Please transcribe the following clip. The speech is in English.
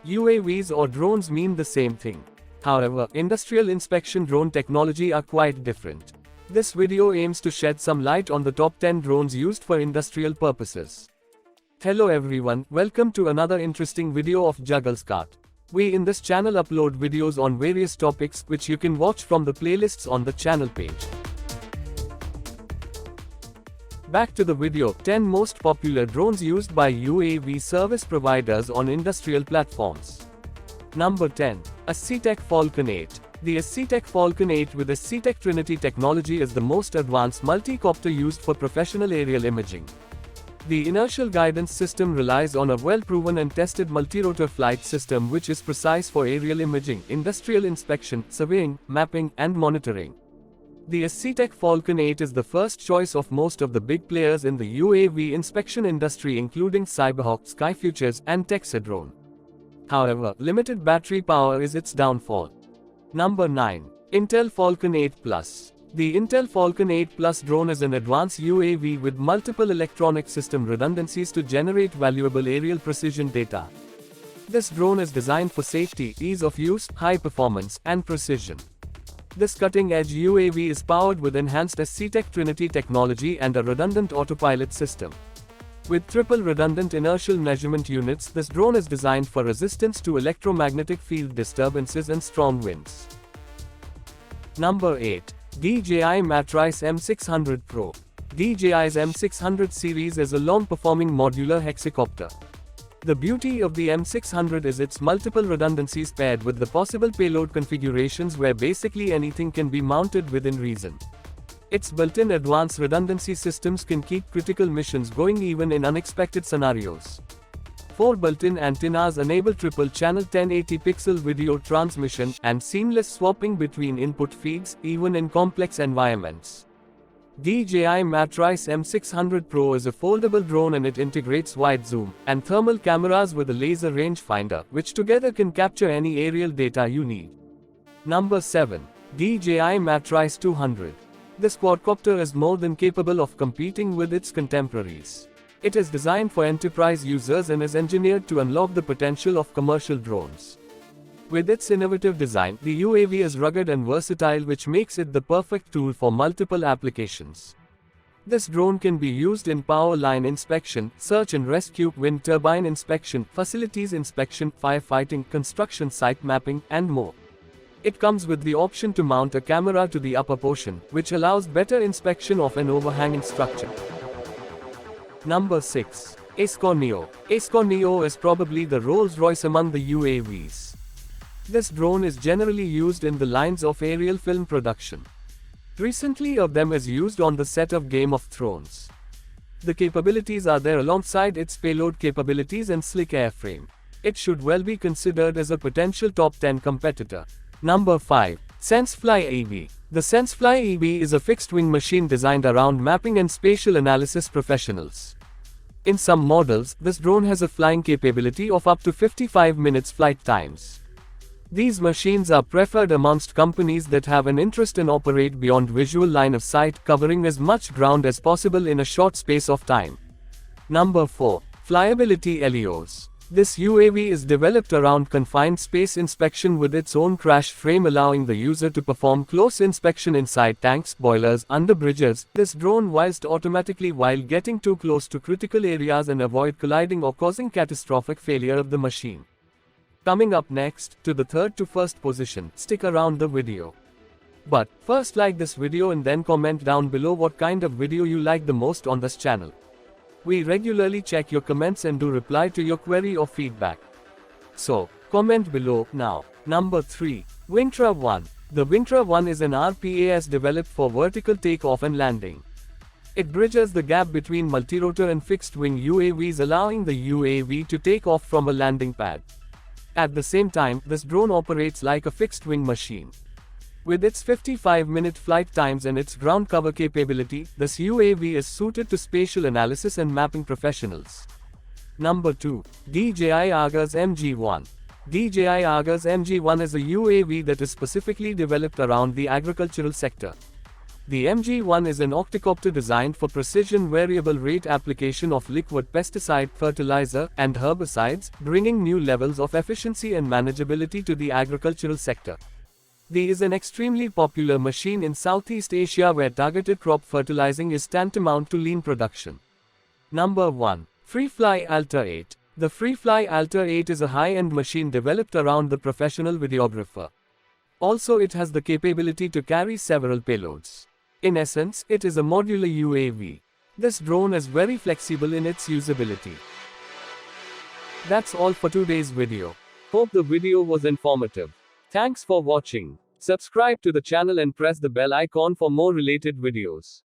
UAVs or drones mean the same thing. However, industrial inspection drone technology are quite different. This video aims to shed some light on the top 10 drones used for industrial purposes. Hello everyone, welcome to another interesting video of Juggles Carte. We in this channel upload videos on various topics which you can watch from the playlists on the channel page. Back to the video, 10 most popular drones used by UAV service providers on industrial platforms. Number 10. SCTech Falcon 8. The SCTech Falcon 8 with SCTech Trinity technology is the most advanced multi-copter used for professional aerial imaging. The inertial guidance system relies on a well-proven and tested multi-rotor flight system which is precise for aerial imaging, industrial inspection, surveying, mapping, and monitoring. The SCTech Falcon 8 is the first choice of most of the big players in the UAV inspection industry including Cyberhawk, Skyfutures, and Texadrone. However, limited battery power is its downfall. Number 9. Intel Falcon 8 Plus. The Intel Falcon 8 Plus drone is an advanced UAV with multiple electronic system redundancies to generate valuable aerial precision data. This drone is designed for safety, ease of use, high performance, and precision. This cutting-edge UAV is powered with enhanced SCTech Trinity technology and a redundant autopilot system. With triple redundant inertial measurement units, this drone is designed for resistance to electromagnetic field disturbances and strong winds. Number 8. DJI Matrice M600 Pro. DJI's M600 series is a long-performing modular hexacopter. The beauty of the M600 is its multiple redundancies paired with the possible payload configurations where basically anything can be mounted within reason. Its built-in advanced redundancy systems can keep critical missions going even in unexpected scenarios. 4 built-in antennas enable triple-channel 1080-pixel video transmission and seamless swapping between input feeds, even in complex environments. DJI Matrice M600 Pro is a foldable drone and it integrates wide zoom and thermal cameras with a laser rangefinder, which together can capture any aerial data you need. Number 7. DJI Matrice 200. This quadcopter is more than capable of competing with its contemporaries. It is designed for enterprise users and is engineered to unlock the potential of commercial drones. With its innovative design, the UAV is rugged and versatile which makes it the perfect tool for multiple applications. This drone can be used in power line inspection, search and rescue, wind turbine inspection, facilities inspection, firefighting, construction site mapping, and more. It comes with the option to mount a camera to the upper portion, which allows better inspection of an overhanging structure. Number 6. Escort Neo. Escort Neo is probably the Rolls-Royce among the UAVs. This drone is generally used in the lines of aerial film production. Recently of them is used on the set of Game of Thrones. The capabilities are there alongside its payload capabilities and slick airframe. It should well be considered as a potential top 10 competitor. Number 5. SenseFly EV. The SenseFly EV is a fixed-wing machine designed around mapping and spatial analysis professionals. In some models, this drone has a flying capability of up to 55 minutes flight times. These machines are preferred amongst companies that have an interest and operate beyond visual line of sight, covering as much ground as possible in a short space of time. Number 4. Flyability LEOs. This UAV is developed around confined space inspection with its own crash frame allowing the user to perform close inspection inside tanks, boilers, under bridges. This drone whilst automatically while getting too close to critical areas and avoid colliding or causing catastrophic failure of the machine. Coming up next, to the third to first position, stick around the video. But, first like this video and then comment down below what kind of video you like the most on this channel. We regularly check your comments and do reply to your query or feedback. So, comment below now. Number 3. Wingtra 1. The Wingtra 1 is an RPAS developed for vertical takeoff and landing. It bridges the gap between multirotor and fixed-wing UAVs allowing the UAV to take off from a landing pad. At the same time, this drone operates like a fixed-wing machine. With its 55-minute flight times and its ground cover capability, this UAV is suited to spatial analysis and mapping professionals. Number 2. DJI Argus MG1. DJI Argus MG1 is a UAV that is specifically developed around the agricultural sector. The MG1 is an octocopter designed for precision variable rate application of liquid pesticide, fertilizer, and herbicides, bringing new levels of efficiency and manageability to the agricultural sector. This is an extremely popular machine in Southeast Asia where targeted crop fertilizing is tantamount to lean production. Number 1. FreeFly Alta 8. The FreeFly Alta 8 is a high-end machine developed around the professional videographer. Also, it has the capability to carry several payloads. In essence, it is a modular UAV. This drone is very flexible in its usability. That's all for today's video. Hope the video was informative. Thanks for watching. Subscribe to the channel and press the bell icon for more related videos.